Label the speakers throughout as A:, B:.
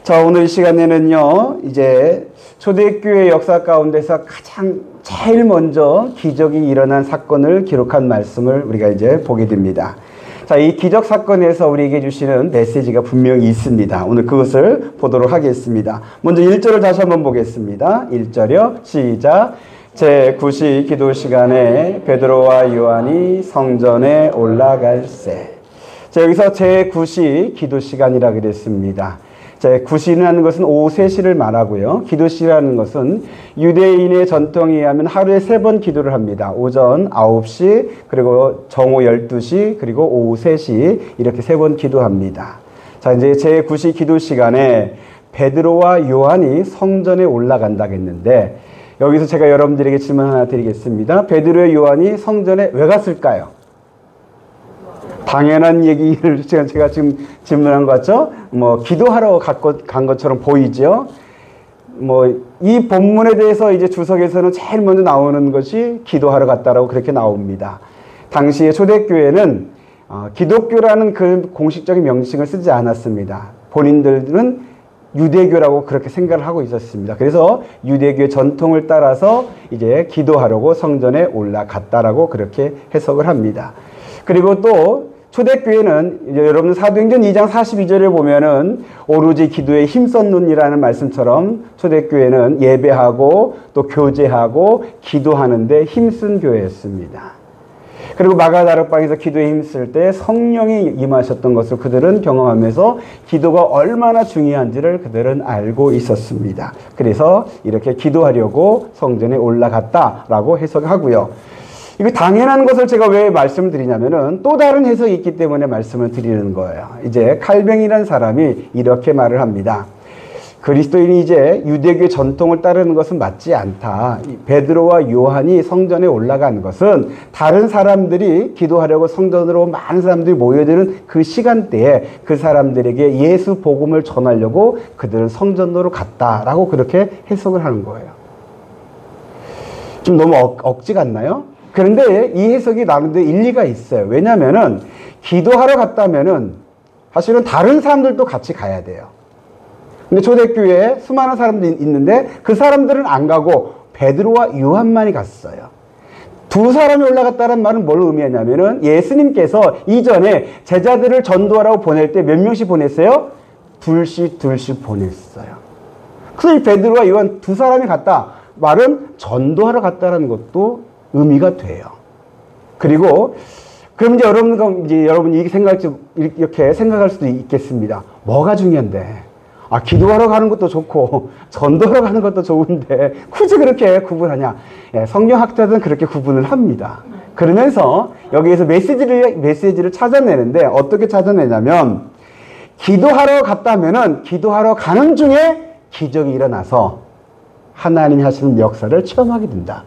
A: 자, 오늘 이 시간에는요, 이제 초대교회 역사 가운데서 가장 제일 먼저 기적이 일어난 사건을 기록한 말씀을 우리가 이제 보게 됩니다. 자, 이 기적 사건에서 우리에게 주시는 메시지가 분명히 있습니다. 오늘 그것을 보도록 하겠습니다. 먼저 1절을 다시 한번 보겠습니다. 1절이요. 시작. 제9시 기도 시간에 베드로와 요한이 성전에 올라갈새. 자, 여기서 제9시 기도 시간이라 그랬습니다. 제9시라는 것은 오후 3시를 말하고요. 기도시라는 것은 유대인의 전통에 의하면 하루에 3번 기도를 합니다. 오전 9시, 그리고 정오 12시, 그리고 오후 3시 이렇게 3번 기도합니다. 자, 이제 제9시 기도 시간에 베드로와 요한이 성전에 올라간다고 했는데 여기서 제가 여러분들에게 질문 하나 드리겠습니다. 베드로와 요한이 성전에 왜 갔을까요? 당연한 얘기를 제가 지금 질문한 것 같죠? 기도하러 간 것처럼 보이죠? 이 본문에 대해서 이제 주석에서는 제일 먼저 나오는 것이 기도하러 갔다라고 그렇게 나옵니다. 당시에 초대교회는 기독교라는 그 공식적인 명칭을 쓰지 않았습니다. 본인들은 유대교라고 그렇게 생각을 하고 있었습니다. 그래서 유대교의 전통을 따라서 이제 기도하려고 성전에 올라갔다라고 그렇게 해석을 합니다. 그리고 또 초대교회는 이제 여러분 사도행전 2장 42절에 보면은 오로지 기도에 힘썼느니라는 말씀처럼 초대교회는 예배하고 또 교제하고 기도하는데 힘쓴 교회였습니다. 그리고 마가다락방에서 기도에 힘쓸 때 성령이 임하셨던 것을 그들은 경험하면서 기도가 얼마나 중요한지를 그들은 알고 있었습니다. 그래서 이렇게 기도하려고 성전에 올라갔다라고 해석하고요. 이거 당연한 것을 제가 왜 말씀을 드리냐면은 또 다른 해석이 있기 때문에 말씀을 드리는 거예요. 이제 칼뱅이라는 사람이 이렇게 말을 합니다. 그리스도인이 이제 유대교의 전통을 따르는 것은 맞지 않다. 베드로와 요한이 성전에 올라간 것은 다른 사람들이 기도하려고 성전으로 많은 사람들이 모여드는 그 시간대에 그 사람들에게 예수 복음을 전하려고 그들은 성전으로 갔다라고 그렇게 해석을 하는 거예요. 좀 너무 억지 같나요? 그런데 이 해석이 나름대로 일리가 있어요. 왜냐면은 기도하러 갔다면은 사실은 다른 사람들도 같이 가야 돼요. 근데 초대교회에 수많은 사람들이 있는데 그 사람들은 안 가고 베드로와 요한만이 갔어요. 두 사람이 올라갔다는 말은 뭘 의미하냐면은 예수님께서 이전에 제자들을 전도하라고 보낼 때 몇 명씩 보냈어요? 둘씩 보냈어요. 그래서 이 베드로와 요한 두 사람이 갔다. 말은 전도하러 갔다는 것도 의미가 돼요. 그리고 그럼 이제 여러분이 이렇게 생각할 수도 있겠습니다. 뭐가 중요한데? 기도하러 가는 것도 좋고 전도하러 가는 것도 좋은데 굳이 그렇게 구분하냐? 성경학자들은 그렇게 구분을 합니다. 그러면서 여기에서 메시지를 찾아내는데 어떻게 찾아내냐면 기도하러 갔다면은 기도하러 가는 중에 기적이 일어나서 하나님이 하시는 역사를 체험하게 된다.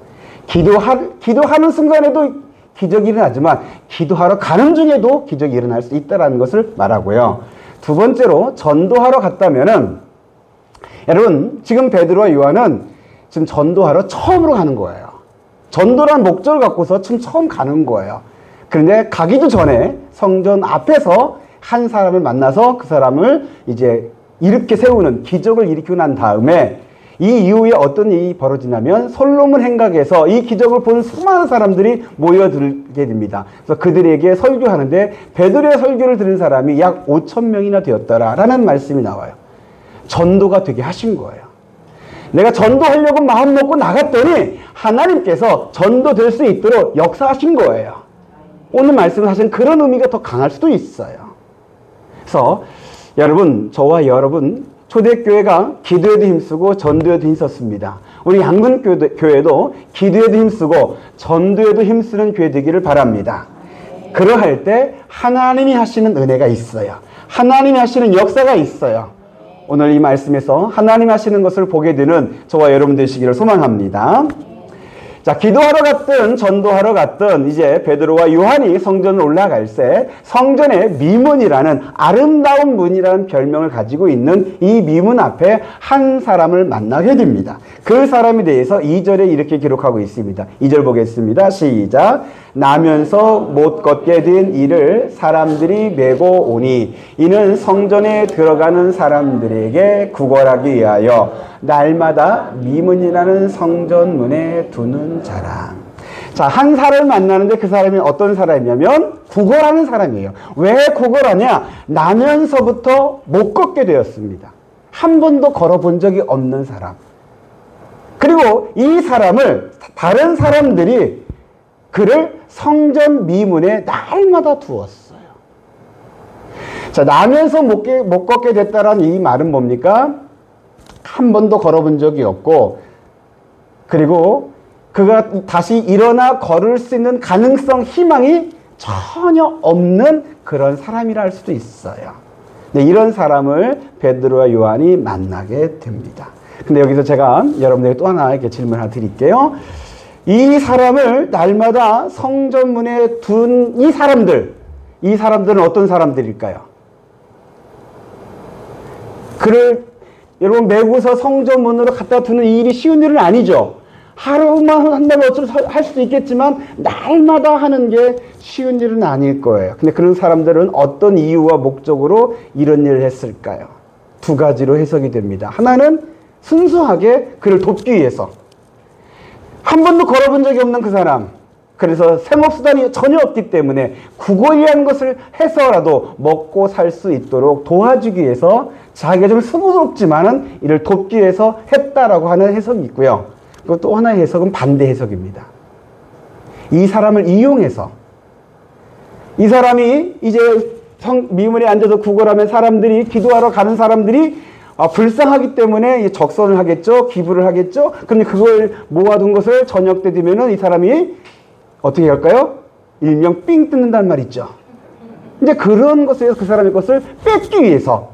A: 기도하는 순간에도 기적이 일어나지만 기도하러 가는 중에도 기적이 일어날 수 있다는 것을 말하고요. 두 번째로 전도하러 갔다면은 여러분 지금 베드로와 요한은 지금 전도하러 처음으로 가는 거예요. 전도라는 목적을 갖고서 지금 처음 가는 거예요. 그런데 가기도 전에 성전 앞에서 한 사람을 만나서 그 사람을 이제 일으켜 세우는 기적을 일으키고 난 다음에 이 이후에 어떤 일이 벌어지냐면 솔로몬 행각에서 이 기적을 본 수많은 사람들이 모여들게 됩니다. 그래서 그들에게 설교하는데 베드로의 설교를 들은 사람이 약 5,000명이나 되었더라라는 말씀이 나와요. 전도가 되게 하신 거예요. 내가 전도하려고 마음 먹고 나갔더니 하나님께서 전도될 수 있도록 역사하신 거예요. 오늘 말씀은 사실 그런 의미가 더 강할 수도 있어요. 그래서 여러분, 저와 여러분 초대교회가 기도에도 힘쓰고 전도에도 힘썼습니다. 우리 양문교회도 기도에도 힘쓰고 전도에도 힘쓰는 교회 되기를 바랍니다. 그러할 때 하나님이 하시는 은혜가 있어요. 하나님이 하시는 역사가 있어요. 오늘 이 말씀에서 하나님이 하시는 것을 보게 되는 저와 여러분 되시기를 소망합니다. 자, 기도하러 갔든 전도하러 갔든 이제 베드로와 요한이 성전을 올라갈 때 성전의 미문이라는 아름다운 문이라는 별명을 가지고 있는 이 미문 앞에 한 사람을 만나게 됩니다. 그 사람에 대해서 2절에 이렇게 기록하고 있습니다. 2절 보겠습니다. 시작. 나면서 못 걷게 된 이를 사람들이 메고 오니 이는 성전에 들어가는 사람들에게 구걸하기 위하여 날마다 미문이라는 성전문에 두는 자라. 자, 한 사람을 만나는데 그 사람이 어떤 사람이냐면 구걸하는 사람이에요. 왜 구걸하냐? 나면서부터 못 걷게 되었습니다. 한 번도 걸어본 적이 없는 사람. 그리고 이 사람을 다른 사람들이 그를 성전 미문에 날마다 두었어요. 자, 나면서 못 걷게 됐다라는 이 말은 뭡니까? 한 번도 걸어본 적이 없고, 그리고 그가 다시 일어나 걸을 수 있는 가능성, 희망이 전혀 없는 그런 사람이라 할 수도 있어요. 네, 이런 사람을 베드로와 요한이 만나게 됩니다. 근데 여기서 제가 여러분에게 또 하나 이렇게 질문 하나 드릴게요. 이 사람을 날마다 성전문에 둔 이 사람들은 어떤 사람들일까요? 그를 여러분 메고서 성전문으로 갖다 두는 이 일이 쉬운 일은 아니죠. 하루만 한다면 어쩔 수 할 수도 있겠지만 날마다 하는 게 쉬운 일은 아닐 거예요. 근데 그런 사람들은 어떤 이유와 목적으로 이런 일을 했을까요? 두 가지로 해석이 됩니다. 하나는 순수하게 그를 돕기 위해서. 한 번도 걸어본 적이 없는 그 사람. 그래서 생업수단이 전혀 없기 때문에 구걸이라는 것을 해서라도 먹고 살 수 있도록 도와주기 위해서 자기가 좀 수고스럽지만은 이를 돕기 위해서 했다라고 하는 해석이 있고요. 그리고 또 하나의 해석은 반대 해석입니다. 이 사람을 이용해서 이 사람이 이제 미문에 앉아서 구걸하면 사람들이 기도하러 가는 사람들이 불쌍하기 때문에 적선을 하겠죠. 기부를 하겠죠. 그런데 그걸 모아둔 것을 저녁 때 되면은 이 사람이 어떻게 할까요? 일명 삥 뜯는다는 말 있죠. 이제 그런 것에서 그 사람의 것을 뺏기 위해서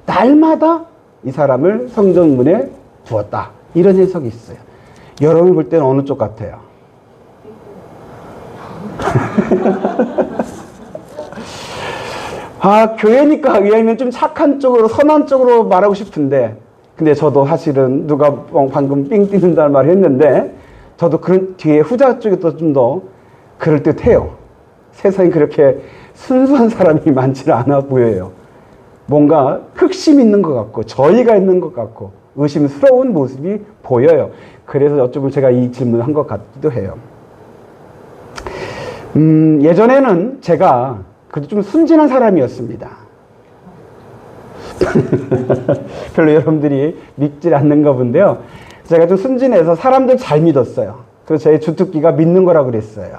A: 날마다 이 사람을 성전문에 두었다. 이런 해석이 있어요. 여러분이 볼 때는 어느 쪽 같아요? 교회니까 의하면 좀 착한 쪽으로, 선한 쪽으로 말하고 싶은데, 근데 저도 사실은 누가 방금 삥 뜯는다는 말을 했는데, 저도 그런 뒤에 후자 쪽이 또 좀 더 그럴듯해요. 세상에 그렇게 순수한 사람이 많지는 않아 보여요. 뭔가 흑심 있는 것 같고, 저희가 있는 것 같고, 의심스러운 모습이 보여요. 그래서 어쩌면 제가 이 질문을 한 것 같기도 해요. 예전에는 제가 그래도 좀 순진한 사람이었습니다. 별로 여러분들이 믿지 않는가 본데요. 제가 좀 순진해서 사람들 잘 믿었어요. 그래서 제 주특기가 믿는 거라고 그랬어요.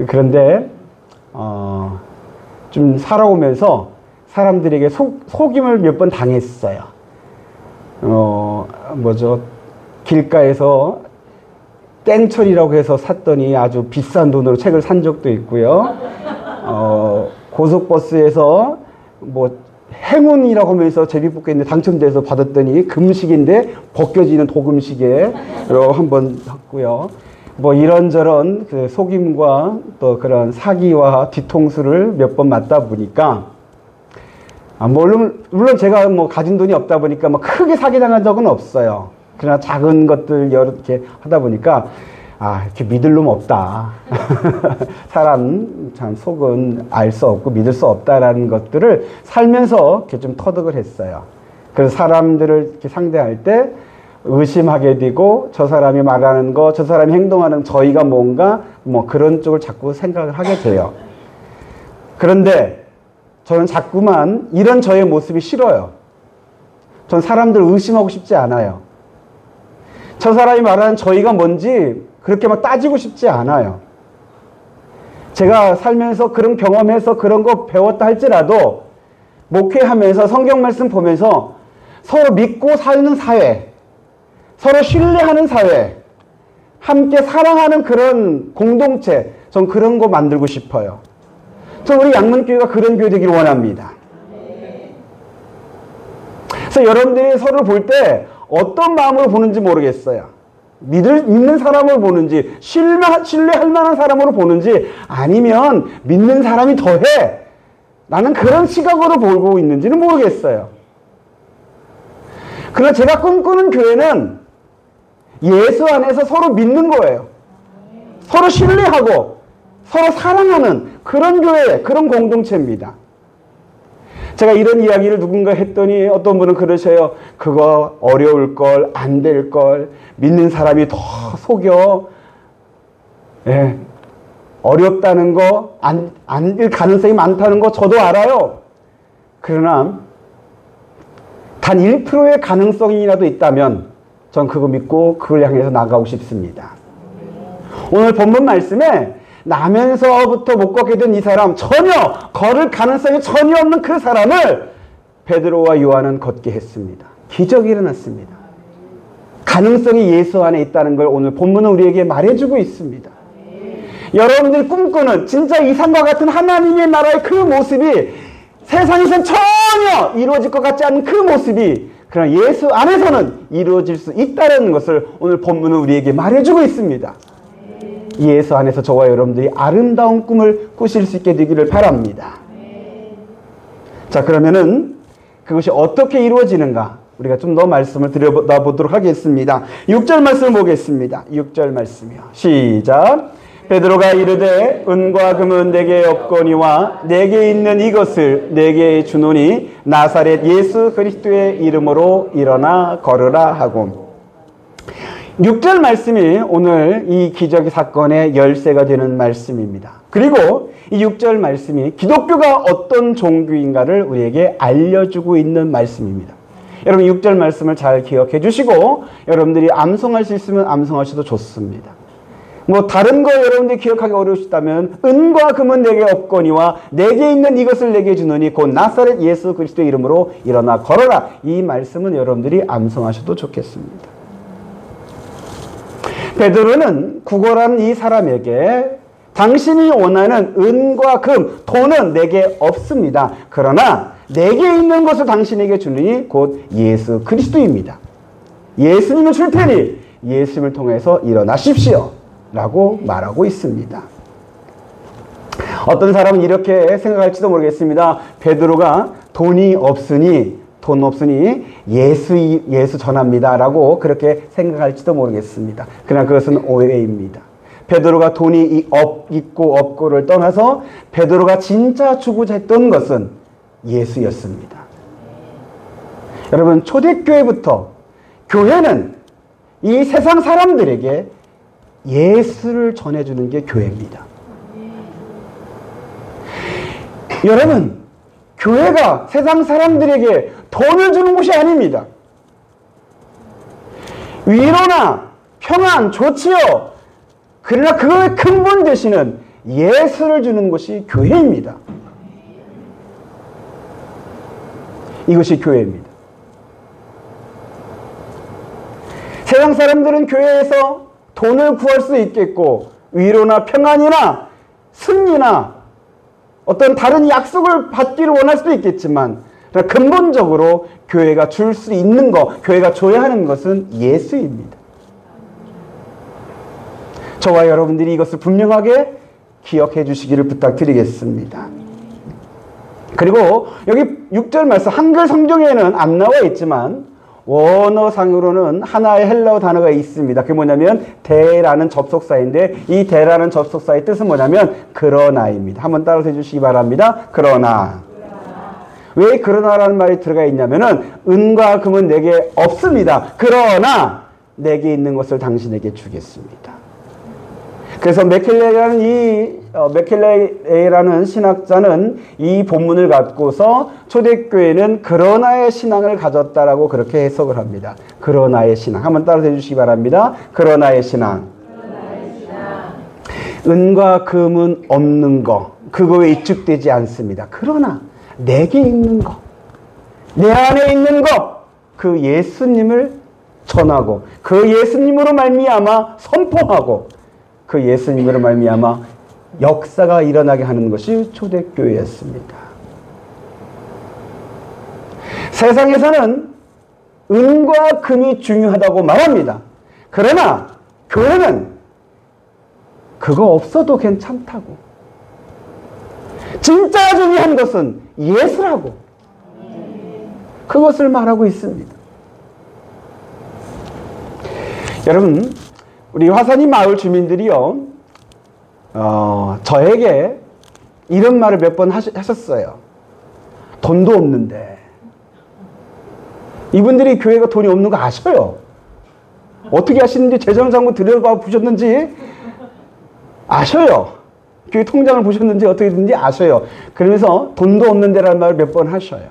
A: 그런데 좀 살아오면서 사람들에게 속임을 몇 번 당했어요. 길가에서 땡철이라고 해서 샀더니 아주 비싼 돈으로 책을 산 적도 있고요. 고속버스에서 행운이라고 하면서 제비뽑기인데 당첨돼서 받았더니 금식인데 벗겨지는 도금시계로 한번 했고요. 이런저런 그 속임과 또 그런 사기와 뒤통수를 몇 번 맞다 보니까, 물론 제가 가진 돈이 없다 보니까 크게 사기당한 적은 없어요. 그러나 작은 것들 이렇게 하다 보니까 이렇게 믿을 놈 없다. 사람 참 속은 알 수 없고 믿을 수 없다라는 것들을 살면서 이렇게 좀 터득을 했어요. 그래서 사람들을 이렇게 상대할 때 의심하게 되고, 저 사람이 말하는 거, 저 사람이 행동하는 저희가 뭔가 그런 쪽을 자꾸 생각을 하게 돼요. 그런데 저는 자꾸만 이런 저의 모습이 싫어요. 전 사람들을 의심하고 싶지 않아요. 저 사람이 말하는 저희가 뭔지 그렇게 따지고 싶지 않아요. 제가 살면서 그런 경험해서 그런 거 배웠다 할지라도 목회하면서 성경 말씀 보면서 서로 믿고 사는 사회, 서로 신뢰하는 사회, 함께 사랑하는 그런 공동체, 전 그런 거 만들고 싶어요. 저 우리 양문교회가 그런 교회 되기를 원합니다. 그래서 여러분들이 서로를 볼 때 어떤 마음으로 보는지 모르겠어요. 믿는 사람을 보는지, 신뢰할 만한 사람으로 보는지, 아니면 믿는 사람이 더해 라는 그런 시각으로 보고 있는지는 모르겠어요. 그러나 제가 꿈꾸는 교회는 예수 안에서 서로 믿는 거예요. 서로 신뢰하고 서로 사랑하는 그런 교회, 그런 공동체입니다. 제가 이런 이야기를 누군가 했더니 어떤 분은 그러셔요. 그거 어려울 걸, 안 될 걸, 믿는 사람이 더 속여. 예, 어렵다는 거, 안 될 가능성이 많다는 거 저도 알아요. 그러나 단 1%의 가능성이라도 있다면 전 그거 믿고 그걸 향해서 나가고 싶습니다. 오늘 본문 말씀에 나면서부터 못 걷게 된 이 사람, 전혀 걸을 가능성이 전혀 없는 그 사람을 베드로와 요한은 걷게 했습니다. 기적이 일어났습니다. 가능성이 예수 안에 있다는 걸 오늘 본문은 우리에게 말해주고 있습니다. 여러분들이 꿈꾸는 진짜 이상과 같은 하나님의 나라의 그 모습이 세상에서는 전혀 이루어질 것 같지 않은 그 모습이 그러나 예수 안에서는 이루어질 수 있다는 것을 오늘 본문은 우리에게 말해주고 있습니다. 예수 안에서 저와 여러분들이 아름다운 꿈을 꾸실 수 있게 되기를 바랍니다. 자, 그러면은 그것이 어떻게 이루어지는가 우리가 좀 더 말씀을 드려보도록 하겠습니다. 6절 말씀을 보겠습니다. 6절 말씀이요. 시작. 베드로가 이르되 은과 금은 내게 없거니와 내게 있는 이것을 내게 주노니 나사렛 예수 그리스도의 이름으로 일어나 걸으라 하고. 6절 말씀이 오늘 이 기적의 사건의 열쇠가 되는 말씀입니다. 그리고 이 6절 말씀이 기독교가 어떤 종교인가를 우리에게 알려주고 있는 말씀입니다. 여러분 6절 말씀을 잘 기억해 주시고 여러분들이 암송할 수 있으면 암송하셔도 좋습니다. 뭐 다른 거 여러분들이 기억하기 어려우시다면 은과 금은 내게 없거니와 내게 있는 이것을 내게 주노니 곧 나사렛 예수 그리스도의 이름으로 일어나 걸어라. 이 말씀은 여러분들이 암송하셔도 좋겠습니다. 베드로는 구걸하는 이 사람에게 당신이 원하는 은과 금, 돈은 내게 없습니다. 그러나 내게 있는 것을 당신에게 주니 곧 예수 그리스도입니다. 예수님을 줄 테니 예수님을 통해서 일어나십시오. 라고 말하고 있습니다. 어떤 사람은 이렇게 생각할지도 모르겠습니다. 베드로가 돈 없으니 예수 전합니다. 라고 그렇게 생각할지도 모르겠습니다. 그러나 그것은 오해입니다. 베드로가 돈이 있고 없고를 떠나서 베드로가 진짜 주고자 했던 것은 예수였습니다. 여러분 초대교회부터 교회는 이 세상 사람들에게 예수를 전해주는 게 교회입니다. 여러분 교회가 세상 사람들에게 돈을 주는 곳이 아닙니다. 위로나 평안 좋지요. 그러나 그거의 근본 되시는 예수를 주는 것이 교회입니다. 이것이 교회입니다. 세상 사람들은 교회에서 돈을 구할 수 있겠고 위로나 평안이나 승리나 어떤 다른 약속을 받기를 원할 수도 있겠지만 근본적으로 교회가 줄 수 있는 것, 교회가 줘야 하는 것은 예수입니다. 저와 여러분들이 이것을 분명하게 기억해 주시기를 부탁드리겠습니다. 그리고 여기 6절 말씀 한글 성경에는 안 나와 있지만 원어상으로는 하나의 헬라어 단어가 있습니다. 그게 뭐냐면 대라는 접속사인데 이 대라는 접속사의 뜻은 뭐냐면 그러나입니다. 한번 따라서 해주시기 바랍니다. 그러나. 왜 그러나라는 말이 들어가 있냐면은 은과 금은 내게 없습니다. 그러나 내게 있는 것을 당신에게 주겠습니다. 그래서 맥켈레이라는 신학자는 이 본문을 갖고서 초대교회는 그러나의 신앙을 가졌다라고 그렇게 해석을 합니다. 그러나의 신앙. 한번 따라서 해주시기 바랍니다. 그러나의 신앙. 은과 금은 없는 거. 그거에 입축되지 않습니다. 그러나 내게 있는 것, 내 안에 있는 것, 그 예수님을 전하고 그 예수님으로 말미암아 선포하고 그 예수님으로 말미암아 역사가 일어나게 하는 것이 초대교회였습니다. 세상에서는 은과 금이 중요하다고 말합니다. 그러나 교회는 그거 없어도 괜찮다고. 진짜 중요한 것은 예수라고. 그것을 말하고 있습니다. 여러분, 우리 화산이 마을 주민들이요, 저에게 이런 말을 몇 번 하셨어요. 돈도 없는데. 이분들이 교회가 돈이 없는 거 아셔요. 어떻게 하시는지, 재정상부 들여봐 보셨는지 아셔요. 교회 통장을 보셨는지 어떻게 됐는지 아셔요. 그러면서 돈도 없는데라는 말을 몇 번 하셔요.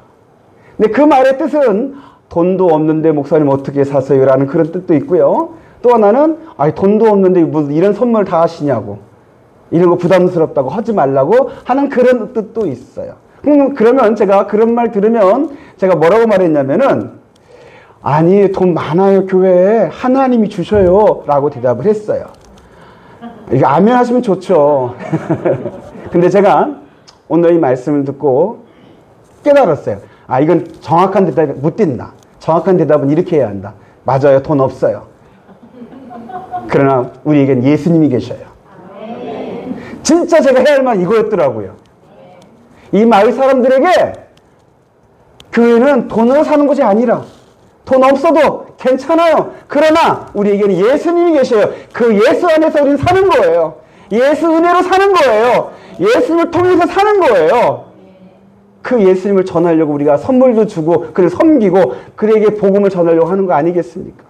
A: 근데 그 말의 뜻은 돈도 없는데 목사님 어떻게 사세요? 라는 그런 뜻도 있고요. 또 하나는 돈도 없는데 무슨 이런 선물 다 하시냐고, 이런 거 부담스럽다고 하지 말라고 하는 그런 뜻도 있어요. 그러면 제가 그런 말 들으면 제가 뭐라고 말했냐면은, 아니 돈 많아요 교회에, 하나님이 주셔요 라고 대답을 했어요. 이거 아멘 하시면 좋죠. 근데 제가 오늘 이 말씀을 듣고 깨달았어요. 이건 정확한 대답이 못 된다. 정확한 대답은 이렇게 해야 한다. 맞아요, 돈 없어요. 그러나 우리에겐 예수님이 계셔요. 진짜 제가 해야 할 말 이거였더라고요. 이 마을 사람들에게 교회는 돈으로 사는 곳이 아니라, 돈 없어도 괜찮아요. 그러나 우리에게는 예수님이 계셔요. 그 예수 안에서 우리는 사는 거예요. 예수 은혜로 사는 거예요. 예수님을 통해서 사는 거예요. 그 예수님을 전하려고 우리가 선물도 주고 그를 섬기고 그에게 복음을 전하려고 하는 거 아니겠습니까?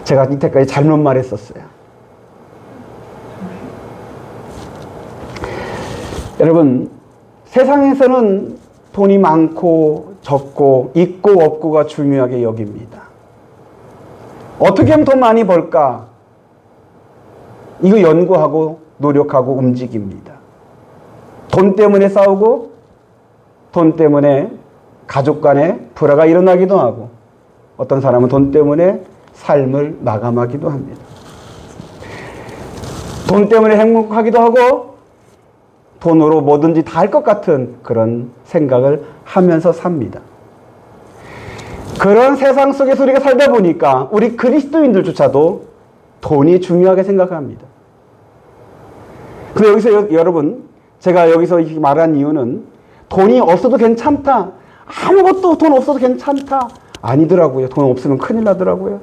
A: 제가 이때까지 잘못 말했었어요. 여러분, 세상에서는 돈이 많고 적고 있고 없고가 중요하게 여깁니다. 어떻게 하면 더 많이 벌까? 이거 연구하고 노력하고 움직입니다. 돈 때문에 싸우고 돈 때문에 가족 간에 불화가 일어나기도 하고, 어떤 사람은 돈 때문에 삶을 마감하기도 합니다. 돈 때문에 행복하기도 하고 돈으로 뭐든지 다 할 것 같은 그런 생각을 하면서 삽니다. 그런 세상 속에서 우리가 살다 보니까 우리 그리스도인들조차도 돈이 중요하게 생각합니다. 근데 여기서 여러분, 제가 여기서 이렇게 말한 이유는 돈이 없어도 괜찮다, 아무것도 돈 없어도 괜찮다 아니더라고요. 돈 없으면 큰일 나더라고요.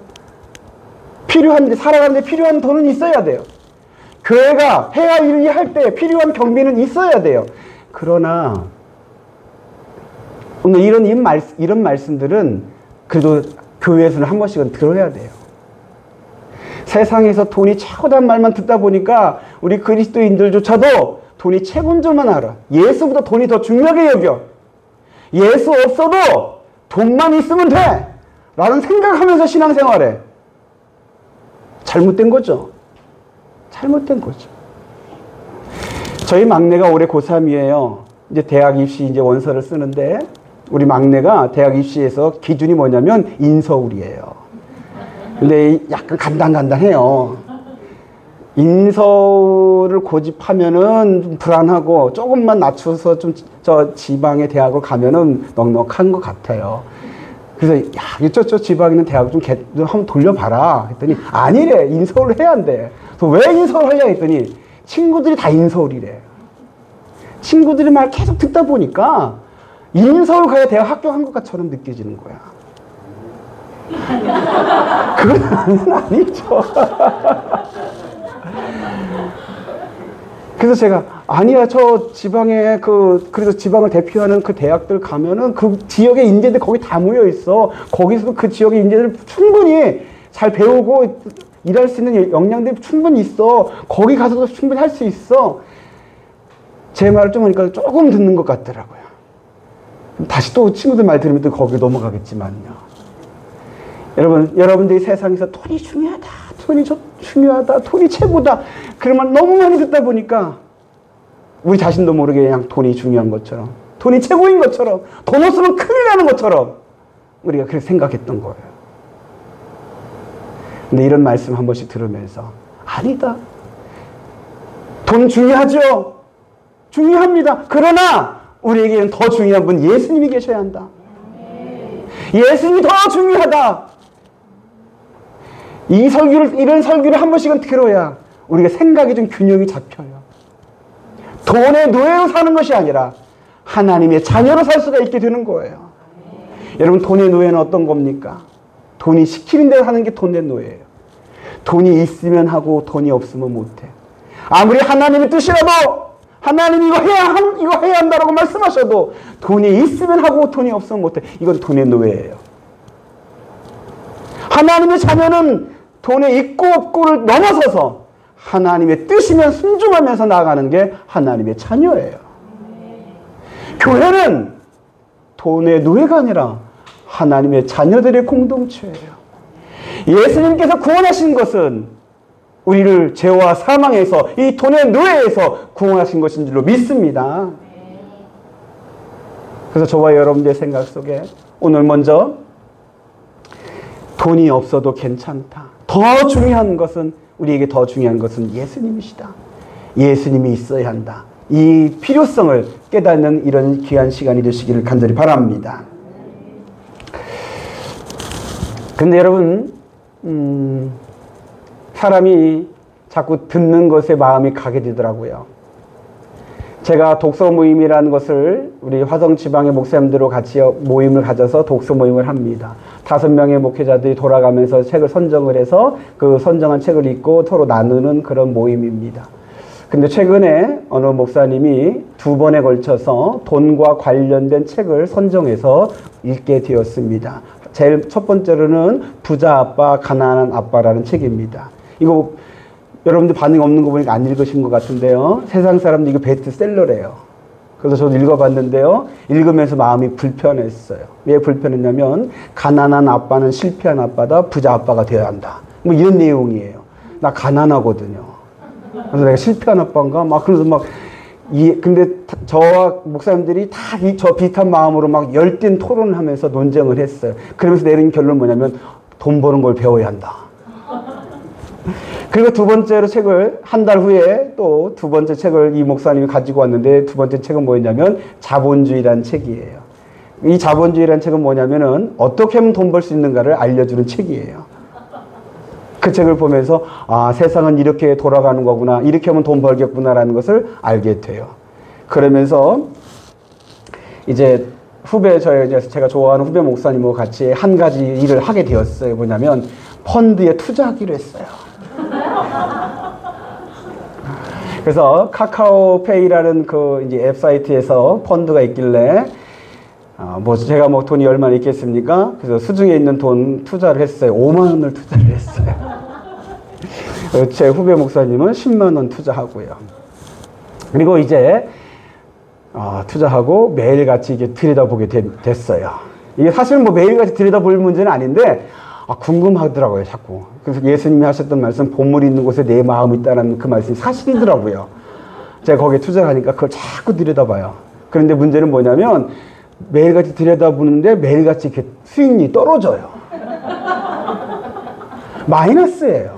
A: 필요한데, 살아가는데 필요한 돈은 있어야 돼요. 교회가 해야 할 일을 할 때 필요한 경비는 있어야 돼요. 그러나 오늘 이런 말씀들은 그래도 교회에서는 한 번씩은 들어야 돼요. 세상에서 돈이 최고란 말만 듣다 보니까 우리 그리스도인들조차도 돈이 최고인 줄만 알아. 예수보다 돈이 더 중요하게 여겨. 예수 없어도 돈만 있으면 돼 라는 생각하면서 신앙생활해. 잘못된 거죠. 잘못된 거죠. 저희 막내가 올해 고3이에요. 이제 대학 입시 이제 원서를 쓰는데, 우리 막내가 대학 입시에서 기준이 뭐냐면 인서울이에요. 근데 약간 간당간당해요. 인서울을 고집하면은 좀 불안하고, 조금만 낮춰서 좀 저 지방의 대학을 가면은 넉넉한 것 같아요. 그래서 이쪽 지방에 있는 대학 좀 한번 돌려봐라 했더니 아니래, 인서울을 해야 한대. 왜 인서울 하냐 했더니 친구들이 다 인서울이래. 친구들이 말 계속 듣다 보니까 인서울 가야 대학 합격한 것처럼 느껴지는 거야. 그건 아니죠. 그래서 제가 아니야, 저 지방에 그래서 지방을 대표하는 그 대학들 가면은 그 지역의 인재들 거기 다 모여 있어. 거기서도 그 지역의 인재들 충분히 잘 배우고 일할 수 있는 역량들이 충분히 있어. 거기 가서도 충분히 할 수 있어. 제 말을 좀 하니까 조금 듣는 것 같더라고요. 다시 또 친구들 말 들으면 또 거기 넘어가겠지만요. 여러분들이 세상에서 돈이 중요하다, 돈이 중요하다, 돈이 최고다, 그런 말 너무 많이 듣다 보니까 우리 자신도 모르게 그냥 돈이 중요한 것처럼, 돈이 최고인 것처럼, 돈 없으면 큰일 나는 것처럼 우리가 그렇게 생각했던 거예요. 근데 이런 말씀 한 번씩 들으면서 아니다, 돈 중요하죠. 중요합니다. 그러나 우리에게는 더 중요한 분 예수님이 계셔야 한다. 예수님이 더 중요하다. 이런 설교를 한 번씩은 들어야 우리가 생각이 좀 균형이 잡혀요. 돈의 노예로 사는 것이 아니라 하나님의 자녀로 살 수가 있게 되는 거예요. 여러분, 돈의 노예는 어떤 겁니까? 돈이 시키는 대로 하는 게 돈의 노예예요. 돈이 있으면 하고 돈이 없으면 못해. 아무리 하나님의 뜻이라도 하나님이 이거 해야 한다라고 말씀하셔도 돈이 있으면 하고 돈이 없으면 못해. 이건 돈의 노예예요. 하나님의 자녀는 돈에 있고 없고를 넘어서서 하나님의 뜻이면 순종하면서 나아가는 게 하나님의 자녀예요. 교회는 돈의 노예가 아니라 하나님의 자녀들의 공동체예요. 예수님께서 구원하신 것은 우리를 죄와 사망에서 이 돈의 노예에서 구원하신 것인 줄로 믿습니다. 그래서 저와 여러분들의 생각 속에 오늘 먼저 돈이 없어도 괜찮다. 더 중요한 것은, 우리에게 더 중요한 것은 예수님이시다. 예수님이 있어야 한다. 이 필요성을 깨닫는 이런 귀한 시간이 되시기를 간절히 바랍니다. 근데 여러분, 사람이 자꾸 듣는 것에 마음이 가게 되더라고요. 제가 독서 모임이라는 것을 우리 화성지방의 목사님들과 같이 모임을 가져서 독서 모임을 합니다. 5명의 목회자들이 돌아가면서 책을 선정을 해서 그 선정한 책을 읽고 서로 나누는 그런 모임입니다. 근데 최근에 어느 목사님이 2번에 걸쳐서 돈과 관련된 책을 선정해서 읽게 되었습니다. 제일 첫 번째로는 부자 아빠, 가난한 아빠라는 책입니다. 이거 여러분들 반응 없는 거 보니까 안 읽으신 것 같은데요. 세상 사람들 이거 베스트셀러래요. 그래서 저도 읽어봤는데요. 읽으면서 마음이 불편했어요. 왜 불편했냐면 가난한 아빠는 실패한 아빠다. 부자 아빠가 되어야 한다. 뭐 이런 내용이에요. 나 가난하거든요. 그래서 내가 실패한 아빠인가? 막 그래서 근데 저와 목사님들이 다 저 비슷한 마음으로 막 열띤 토론을 하면서 논쟁을 했어요. 그러면서 내린 결론은 뭐냐면 돈 버는 걸 배워야 한다. 그리고 두 번째로 책을 한 달 후에 또 두 번째 책을 이 목사님이 가지고 왔는데 두 번째 책은 뭐였냐면 자본주의라는 책이에요. 이 자본주의라는 책은 뭐냐면은 어떻게 하면 돈 벌 수 있는가를 알려주는 책이에요. 그 책을 보면서 아, 세상은 이렇게 돌아가는 거구나. 이렇게 하면 돈 벌겠구나라는 것을 알게 돼요. 그러면서 이제 제가 좋아하는 후배 목사님과 같이 한 가지 일을 하게 되었어요. 뭐냐면 펀드에 투자하기로 했어요. 그래서 카카오페이라는 그 이제 앱사이트에서 펀드가 있길래 제가 돈이 얼마나 있겠습니까? 그래서 수중에 있는 돈 투자를 했어요. 5만 원을 투자를 했어요. 제 후배 목사님은 10만 원 투자하고요. 그리고 이제 투자하고 매일같이 이게 들여다보게 됐어요. 이게 사실은 매일같이 들여다볼 문제는 아닌데 궁금하더라고요, 자꾸. 그래서 예수님이 하셨던 말씀, 보물이 있는 곳에 내 마음이 있다는 그 말씀이 사실이더라고요. 제가 거기에 투자를 하니까 그걸 자꾸 들여다봐요. 그런데 문제는 뭐냐면 매일같이 들여다보는데 매일같이 이렇게 수익률이 떨어져요. 마이너스예요.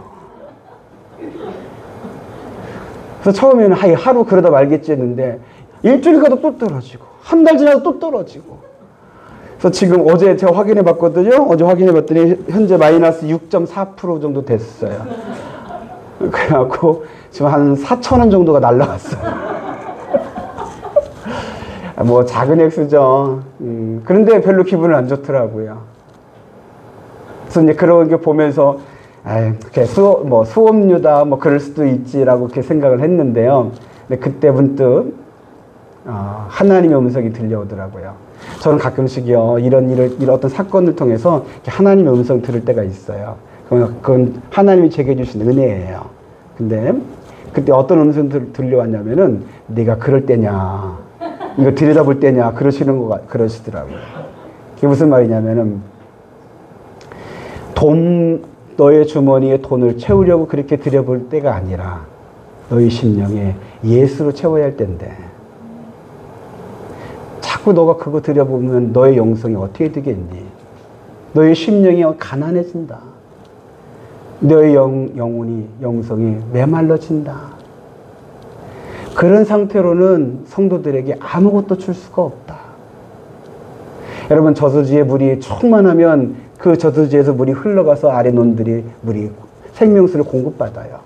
A: 그래서 처음에는 하루 그러다 말겠지 했는데 일주일 가도 또 떨어지고 한 달 지나도 또 떨어지고. 그래서 지금 어제 제가 확인해 봤거든요. 어제 확인해 봤더니 현재 마이너스 6.4% 정도 됐어요. 그래갖고 지금 한 4,000원 정도가 날라갔어요. 작은 액수죠. 그런데 별로 기분은 안 좋더라고요. 그래서 이제 그런 게 보면서 수업료다 그럴 수도 있지라고 이렇게 생각을 했는데요. 근데 그때 문득 하나님의 음성이 들려오더라고요. 저는 가끔씩요 이런 어떤 사건을 통해서 하나님의 음성 들을 때가 있어요. 그건 하나님이 제게 주신 은혜예요. 근데 그때 어떤 음성 들려왔냐면은 네가 그럴 때냐, 이거 들여다볼 때냐 그러시더라고요. 그게 무슨 말이냐면은 너의 주머니에 돈을 채우려고 그렇게 들여볼 때가 아니라 너의 심령에 예수로 채워야 할 때인데 자꾸 너가 그거 들여보면 너의 영성이 어떻게 되겠니? 너의 심령이 가난해진다. 너의 영성이 메말라진다. 그런 상태로는 성도들에게 아무것도 줄 수가 없다. 여러분, 저수지에 물이 충만하면 그 저수지에서 물이 흘러가서 아래 논들이 물이 생명수를 공급받아요.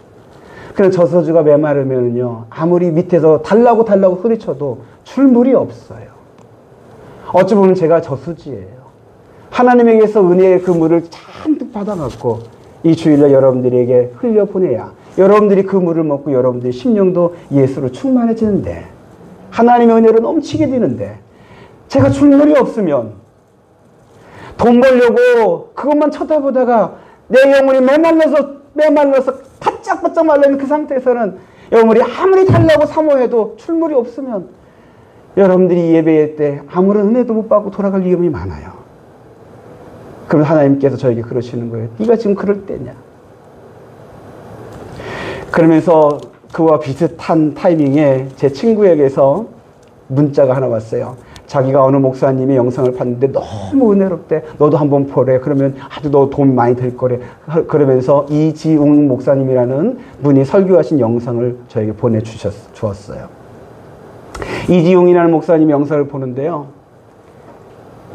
A: 그런 저수지가 메마르면요, 아무리 밑에서 달라고 소리쳐도 줄 물이 없어요. 어찌 보면 제가 저수지예요. 하나님에게서 은혜의 그 물을 잔뜩 받아갖고 이 주일날 여러분들에게 흘려보내야 여러분들이 그 물을 먹고 여러분들의 심령도 예수로 충만해지는데, 하나님의 은혜로 넘치게 되는데, 제가 줄 물이 없으면 돈 벌려고 그것만 쳐다보다가 내 영혼이 메말라서 바짝바짝 말라있는 그 상태에서는 여러분이 아무리 달라고 사모해도 출물이 없으면 여러분들이 예배할 때 아무런 은혜도 못 받고 돌아갈 위험이 많아요. 그럼 하나님께서 저에게 그러시는 거예요. 네가 지금 그럴 때냐. 그러면서 그와 비슷한 타이밍에 제 친구에게서 문자가 하나 왔어요. 자기가 어느 목사님의 영상을 봤는데 너무 은혜롭대. 너도 한번 보래. 그러면 아주 너 돈 많이 들 거래. 그러면서 이지웅 목사님이라는 분이 설교하신 영상을 저에게 보내주었어요. 이지웅이라는 목사님 영상을 보는데요.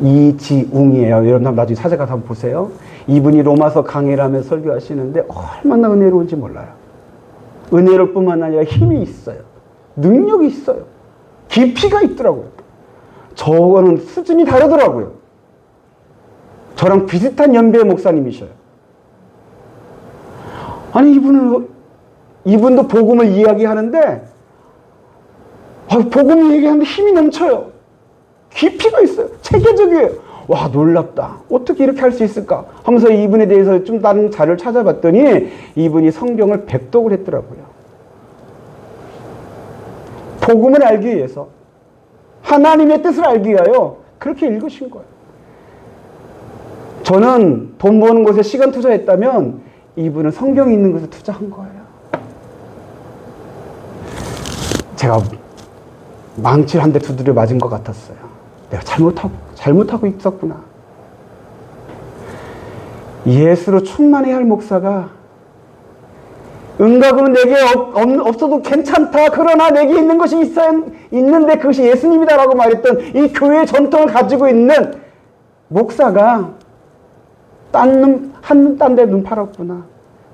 A: 이지웅이에요. 여러분 나중에 찾아가서 한번 보세요. 이분이 로마서 강해를 하면서 설교하시는데 얼마나 은혜로운지 몰라요. 은혜로울 뿐만 아니라 힘이 있어요. 능력이 있어요. 깊이가 있더라고요. 저거는 수준이 다르더라고요. 저랑 비슷한 연배의 목사님이셔요. 아니 이분도 복음을 이야기하는데 복음을 얘기하는데 힘이 넘쳐요. 깊이가 있어요. 체계적이에요. 와, 놀랍다. 어떻게 이렇게 할 수 있을까 하면서 이분에 대해서 좀 다른 자료를 찾아봤더니 이분이 성경을 백독을 했더라고요. 복음을 알기 위해서, 하나님의 뜻을 알기 위하여 그렇게 읽으신 거예요. 저는 돈 버는 곳에 시간 투자했다면 이분은 성경이 있는 곳에 투자한 거예요. 제가 망치를 한 대 두드려 맞은 것 같았어요. 내가 잘못하고 있었구나. 예수로 충만해야 할 목사가 은각으로 내게 없어도 괜찮다. 그러나 내게 있는 것이 있는데 그것이 예수님이다라고 말했던 이 교회의 전통을 가지고 있는 목사가 딴 데 눈 팔았구나.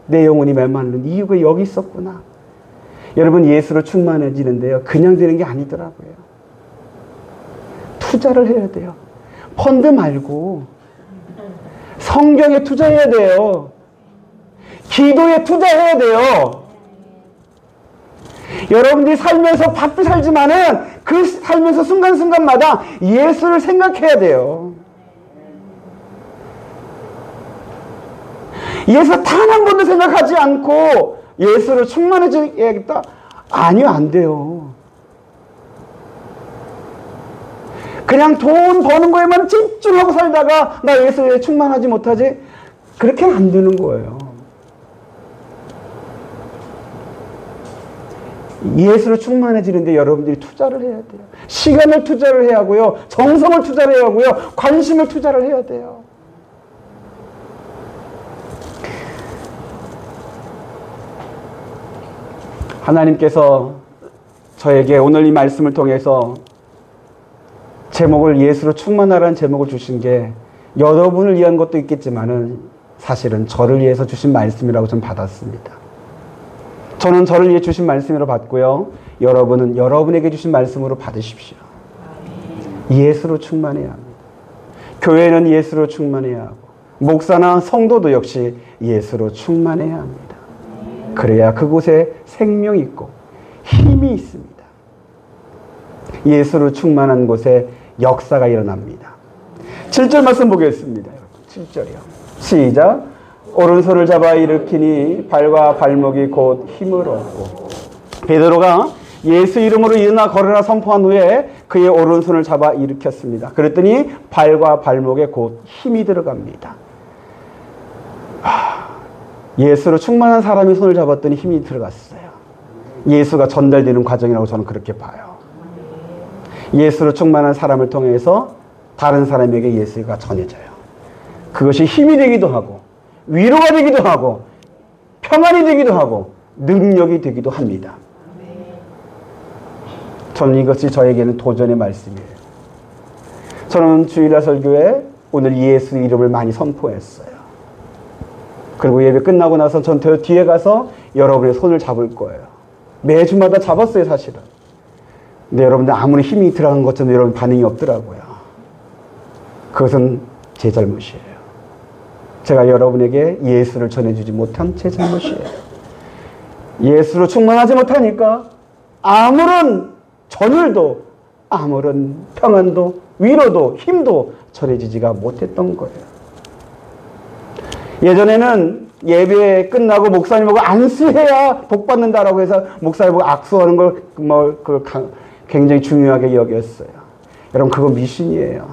A: 내 영혼이 메마른 이유가 여기 있었구나. 여러분, 예수로 충만해지는데요, 그냥 되는 게 아니더라고요. 투자를 해야 돼요. 펀드 말고 성경에 투자해야 돼요. 기도에 투자해야 돼요. 여러분들이 살면서 바쁘게 살지만은 그 살면서 순간순간마다 예수를 생각해야 돼요. 예수 단 한 번도 생각하지 않고 예수를 충만해져야겠다? 아니요, 안 돼요. 그냥 돈 버는 거에만 집중하고 살다가 나 예수에 충만하지 못하지? 그렇게는 안 되는 거예요. 예수로 충만해지는데 여러분들이 투자를 해야 돼요. 시간을 투자를 해야 하고요. 정성을 투자를 해야 하고요. 관심을 투자를 해야 돼요. 하나님께서 저에게 오늘 이 말씀을 통해서 제목을 예수로 충만하라는 제목을 주신 게 여러분을 위한 것도 있겠지만은 사실은 저를 위해서 주신 말씀이라고 좀 받았습니다. 저는 저를 위해 주신 말씀으로 받고요. 여러분은 여러분에게 주신 말씀으로 받으십시오. 예수로 충만해야 합니다. 교회는 예수로 충만해야 하고 목사나 성도도 역시 예수로 충만해야 합니다. 그래야 그곳에 생명이 있고 힘이 있습니다. 예수로 충만한 곳에 역사가 일어납니다. 7절 말씀 보겠습니다. 7절이요. 시작. 오른손을 잡아 일으키니 발과 발목이 곧 힘을 얻고. 베드로가 예수 이름으로 일어나 걸으라 선포한 후에 그의 오른손을 잡아 일으켰습니다. 그랬더니 발과 발목에 곧 힘이 들어갑니다. 예수로 충만한 사람이 손을 잡았더니 힘이 들어갔어요. 예수가 전달되는 과정이라고 저는 그렇게 봐요. 예수로 충만한 사람을 통해서 다른 사람에게 예수가 전해져요. 그것이 힘이 되기도 하고 위로가 되기도 하고 평안이 되기도 하고 능력이 되기도 합니다. 저는 이것이 저에게는 도전의 말씀이에요. 저는 주일날 설교에 오늘 예수 이름을 많이 선포했어요. 그리고 예배 끝나고 나서 전 더 뒤에 가서 여러분의 손을 잡을 거예요. 매주마다 잡았어요, 사실은. 근데 여러분들 아무리 힘이 들어간 것처럼 여러분 반응이 없더라고요. 그것은 제 잘못이에요. 제가 여러분에게 예수를 전해주지 못한 제 잘못이에요. 예수로 충만하지 못하니까 아무런 전율도, 아무런 평안도, 위로도, 힘도 전해지지가 못했던 거예요. 예전에는 예배 끝나고 목사님하고 안수해야 복 받는다라고 해서 목사님하고 악수하는 걸 굉장히 중요하게 여겼어요. 여러분, 그거 미신이에요.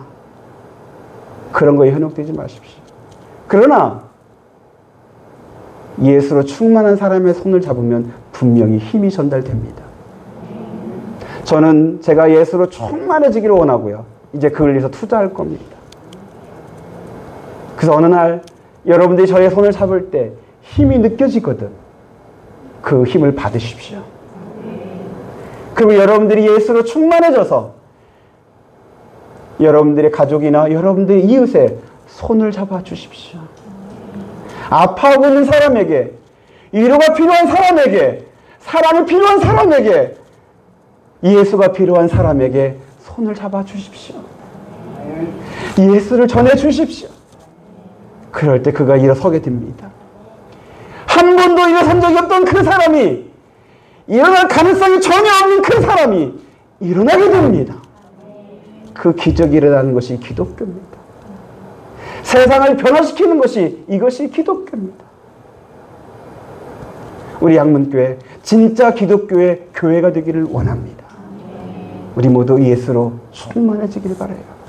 A: 그런 거에 현혹되지 마십시오. 그러나 예수로 충만한 사람의 손을 잡으면 분명히 힘이 전달됩니다. 저는 제가 예수로 충만해지기를 원하고요. 이제 그걸 위해서 투자할 겁니다. 그래서 어느 날 여러분들이 저의 손을 잡을 때 힘이 느껴지거든. 그 힘을 받으십시오. 그리고 여러분들이 예수로 충만해져서 여러분들의 가족이나 여러분들의 이웃의 손을 잡아 주십시오. 아파하고 있는 사람에게, 위로가 필요한 사람에게, 사랑이 필요한 사람에게, 예수가 필요한 사람에게 손을 잡아 주십시오. 예수를 전해 주십시오. 그럴 때 그가 일어서게 됩니다. 한 번도 일어선 적이 없던 그 사람이, 일어날 가능성이 전혀 없는 그 사람이 일어나게 됩니다. 그 기적이 일어나는 것이 기독교입니다. 세상을 변화시키는 것이, 이것이 기독교입니다. 우리 양문교회 진짜 기독교의 교회가 되기를 원합니다. 우리 모두 예수로 충만해지길 바라요.